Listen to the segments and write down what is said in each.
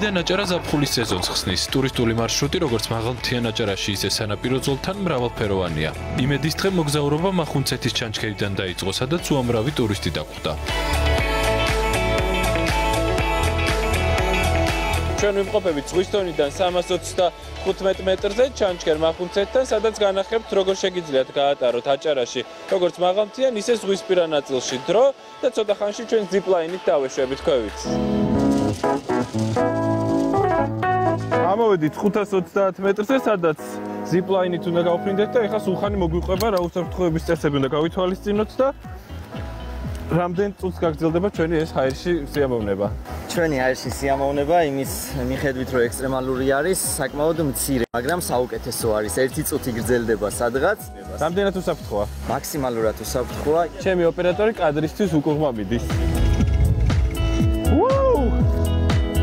დღიდან აჭარა ზაფხულის სეზონს ხსნის. ტურისტული მარშრუტი როგორც მაღალმთიან აჭარაში, ისე სანაპირო ზოლთან მრავალფეროვანია. იმედის დღე მოგზაურობა მახუნცეთის ჩანჩქერიდან დაიწყო, სადაც უამრავი ტურისტი დაგვხვდა. ჩვენ ვიმყოფებით ზღვის დონიდან 325 მეტრზე ჩანჩქერ მახუნცეთთან, სადაც განახებთ როგორ შეგიძლიათ გაატაროთ აჭარაში როგორც მაღალმთიან, ისე ზღვისპირა ნაწილში დრო და ცოტა ხანში ჩვენ ზიპლაინით დავეშვებით ქვევით. ამოვედით 530 მეტრზე, სადაც ზიპლაინით უნდა გავფრინდეთ და ეხლა სულხანი მოგვიყვება, რა უსაფრთხოების წესები უნდა გავითვალისწინოთ და რამდენ წუთს გაგრძელდება ჩვენი ეს ჰაერში სიამოვნება. ჩვენი ჰაერში სიამოვნება იმის მიხედვით, რომ ექსტრემალური არის, საკმაოდ მცირე, მაგრამ საუკეთესო არის. 1 წუთი გრძელდება სადღაც. რამდენად უსაფრთხოა? მაქსიმალურად უსაფრთხოა. ჩემი ოპერატორი კადრისთვის უკუღმა მიდის.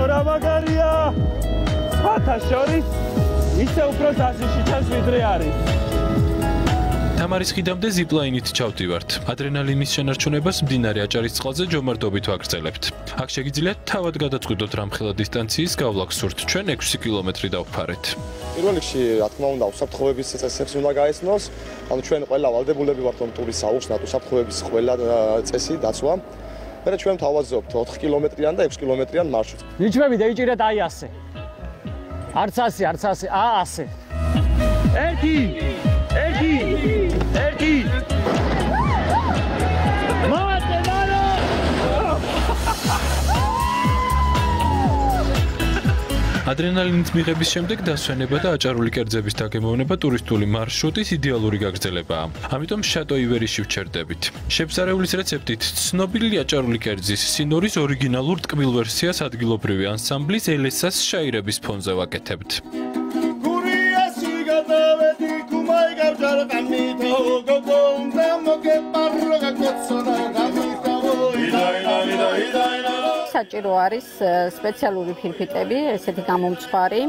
რა მაგარია! სხვათა შორის ისე უფრო დასიში ჩანს ვიდრე არის. თამარის ხიდამდე ზიპლაინით ჩავდივართ. ადრენალინის შენარჩუნებას მდინარე აჭარის წყალზე ჯომართობით ვაგრძელებთ. აქ შეგიძლიათ თავად გადაწყვიტოთ რამხელა დისტანციის გავლაკს სურთ. ჩვენ 6 კილომეტრი დავფარეთ. პირველ რიგში, რა თქმა უნდა, უსაფრთხოების წესებს უნდა გაეცნოს. ანუ ჩვენ ყველა ვალდებულები ვართ, რომ ტურისტს აუხსნათ უსაფრთხოების ყველა წესი დაცვა. მერე ჩვენ თავაზობთ 4 კილომეტრიან და 6 კილომეტრიან მარშრუტს. ნიჩმები დაიჭირეთ აი ასე. არც ასე, არც ასე, ასე. ერთი ადრენალინით მიღების შემდეგ დასვენება და აჭარული კერძების დაგემოვნება ტურისტული მარშრუტის იდეალური გაგრძელებაა. ამიტომ შატო ივერიში ვჩერდებით. შეფსარევლის რეცეპტით ცნობილი აჭარული კერძის სინორის ორიგინალურ ტკბილ ვერსიას ადგილობრივი ანსამბლის ელესას შაირების ფონზე ვაკეთებთ. საჭირო არის სპეციალური ფირფიტები, ესეთი გამომწვარი,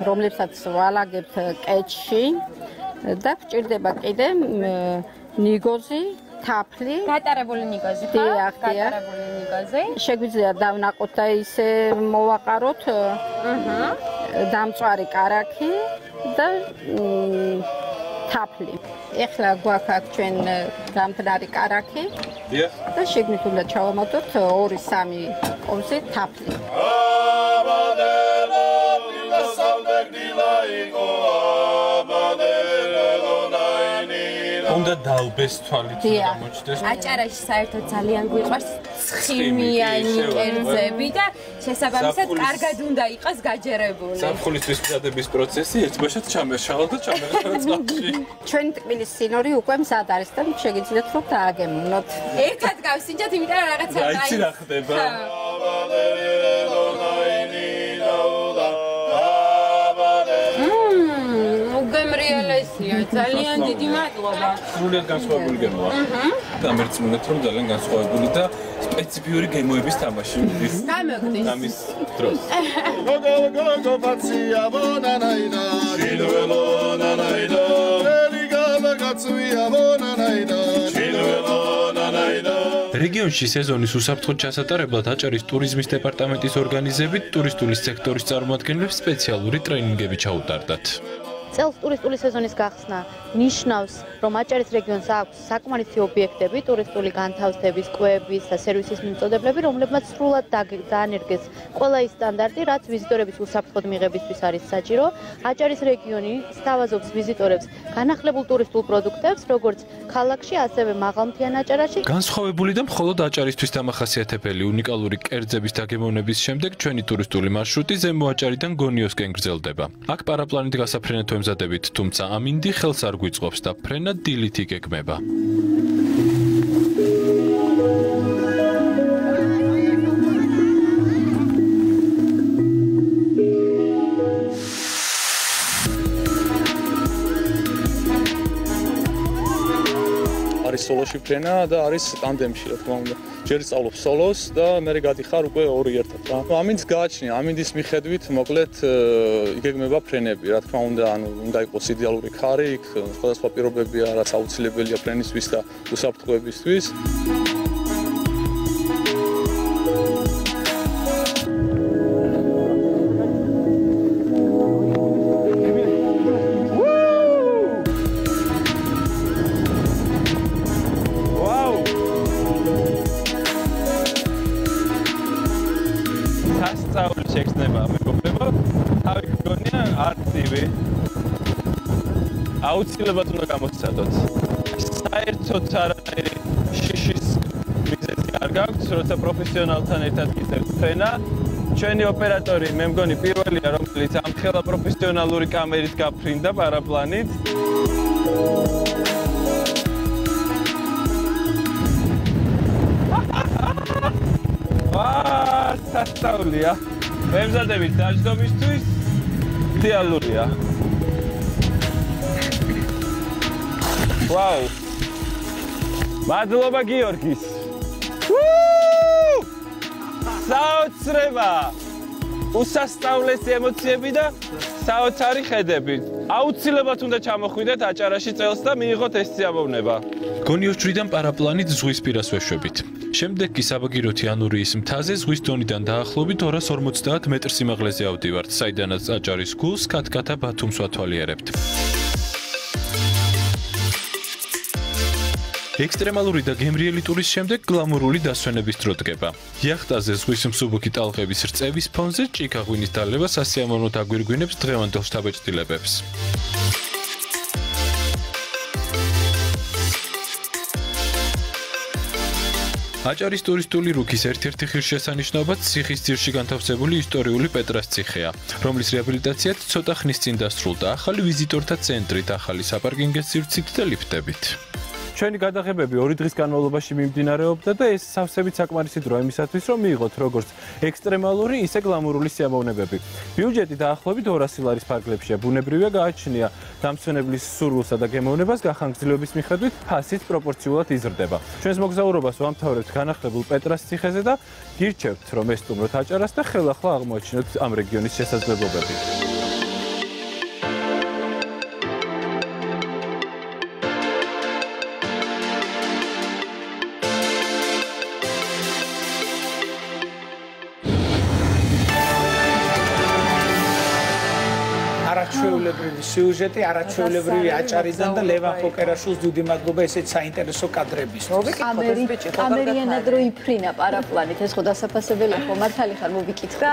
რომლებსაც ვალაგებთ კეჩში და გჭირდება კიდე ნიგოზი, თაფლი, გატარებული ნიგოზი, ხო? გატარებული ნიგოზი. შეგვიძლია დავნაყოთ და ისე მოვაყაროთ დამწვარი კარაქი და თაფლი. ეხლა გვაქვს ჩვენ დამტნარი კარაქი. დიახ. და შეგნით უნდა ჩავამატოთ 2-3 კოვზი თაფლი. უნდა დაუბეს თვალით გამოჩნდეს. აჭარაში საერთოდ ძალიან გვიყვარს ცხიმიანი კერძები და შესაბამისად კარგად უნდა იყოს გაჯერებული. ზაფხულისთვის მზადების პროცესი ერთბაშად ჩამერშალა და ჩამერხა წყალში. ჩვენი ტკბილის სინორი უკვე მზად არის და შეგიძლიათ რომ დააგემოვნოთ. ერთად გავსინჯოთ, იმიტომ რომ რაღაცა დაიცი რა ხდება. ძალიან დიდი მადლობა. სრულიად განსხვავებული გემოა. დამერწმუნეთ რომ ძალიან განსხვავებული და სპეციფიური გემოების თამაში მიდის. გამოგდის. ამის დროს. რეგიონში სეზონის უსაფრთხოდ ჩასატარებლად აჭარის ტურიზმის დეპარტამენტის ორგანიზებით ტურისტული სექტორის წარმომადგენლებს სპეციალური ტრენინგები ჩაუტარდათ. წელს ტურისტული სეზონის გახსნა ნიშნავს, რომ აჭარის რეგიონს აქვს საკმარისი ობიექტები, ტურისტული განთავსების, კვების და სერვისის მიმწოდებლები, რომლებმაც სრულად დაანერგეს ყველა ის სტანდარტი, რაც ვიზიტორების უსაფრთხოდ მიღებისთვის არის საჭირო. აჭარის რეგიონი სთავაზობს ვიზიტორებს განახლებულ ტურისტულ პროდუქტებს, როგორც ქალაქში, ასევე მაღალმთიან აჭარაში. განსხვავებული და მხოლოდ აჭარისთვის დამახასიათებელი უნიკალური კერძების დაგემოვნების შემდეგ ჩვენი ტურისტული მარშრუტი ზემო აჭარიდან გონიოსკენ გრძელდება. აქ პარაპლანით გასაფრენად ვემზადებით, თუმცა ამინდი ხელს არ გვიწყობს და ფრენა დილით იგეგმება. არის სოლოში ფრენა და არის ტანდემში, რა თქმა უნდა. ჯერ სწავლობ სოლოს და მე გადიხარ უკვე ორი ერთად. ამინდს გააჩნია, ამინდის მიხედვით მოკლედ იგეგმება ფრენები, რა თქმა უნდა, ანუ უნდა იყოს იდეალური ქარი, იქ სხვადასხვა პირობებია, რაც აუცილებელია ფრენისთვის და უსაფრთხოებისთვის. სასწაული შეგრძნება მეგობრებო. თავი გგონია არწივი. აუცილებლად უნდა გამოცადოთ. საერთოდ არანაირი შიშის მიზეზი არ გაქვს, როცა პროფესიონალთან ერთად გიწევთ ფრენა. ჩვენი ოპერატორი მე მგონი პირველია, რომელიც ამ ხელა პროფესიონალური კამერით გაფრინდა პარაპლანით. სასწაულია. მემზადებით დაждობისთვის იდეალურია. ვაუ. მადლობა გიორგის. საოცრება. უსასწავლესი ემოციები და საოცარი ხედები. აუცილებლად უნდა ჩამოხვიდეთ აჭარაში წელს და მიიღოთ ეს სიამოვნება. გონიოჩვრიდან პარაპლანით ზღვის პირას ვეშვებით. შემდეგ კი საბაგიროთი ანურიის მთაზე ზღვის დონიდან დაახლოებით 250 მეტრ სიმაღლეზე ავდივართ, საიდანაც აჭარის გულს კათკათა ბათუმს ვათვალიერებთ. ექსტრემალური და გემრიელი ტურის შემდეგ გლამურული დასვენების დრო დგება. იახტაზე ზღვის მსუბუქი ტალღების რწევის ფონზე ჭიქაღვინის დალევა სასიამოვნოდ აგვირგვინებს დღევანდელ შთაბეჭდილებებს. აჭარის ტურისტული რუქის ერთ-ერთი ღირსშესანიშნაობაც ციხის ძირში განთავსებული ისტორიული პეტრას ციხეა, რომლის რეაბილიტაციაც ცოტა ხნის წინ დასრულდა ახალი ვიზიტორთა ცენტრით, ახალი საპარკინგის სივრცით და ლიფტებით. ჩვენი გადაღებები 2 დღის განმავლობაში მიმდინარეობდა და ეს სავსებით საკმარისი დრო იმისათვის, რომ მიიღოთ როგორც ექსტრემალური, ისე გლამურული სიამოვნებები. ბიუჯეტი დაახლოებით 200 ლარის ფარგლებშია. ბუნებრივია გააჩნია დამსვენებლის სურვილსა და გემოვნებას გახანგრძლივების მიხედვით ფასით პროპორციულად იზრდება. ჩვენს მოგზაურობას ვამთავრებთ განახლებულ პეტრას ციხეზე და გირჩევთ, რომ ესტუმროთ აჭარას და ხელახლა აღმოაჩინოთ ამ რეგიონის შესაძლებლობები. არაჩვეულებრივი სიუჟეტი, არაჩვეულებრივი აჭარიდან და ლევან ფოკერაშვილს დიდი მადლობა ესეთ საინტერესო კადრებისთვის. ამერიანად რო იფრინა პარაპლანით, ეს ხო დასაფასებელია ხო მართალი ხარ მოვიკითხე.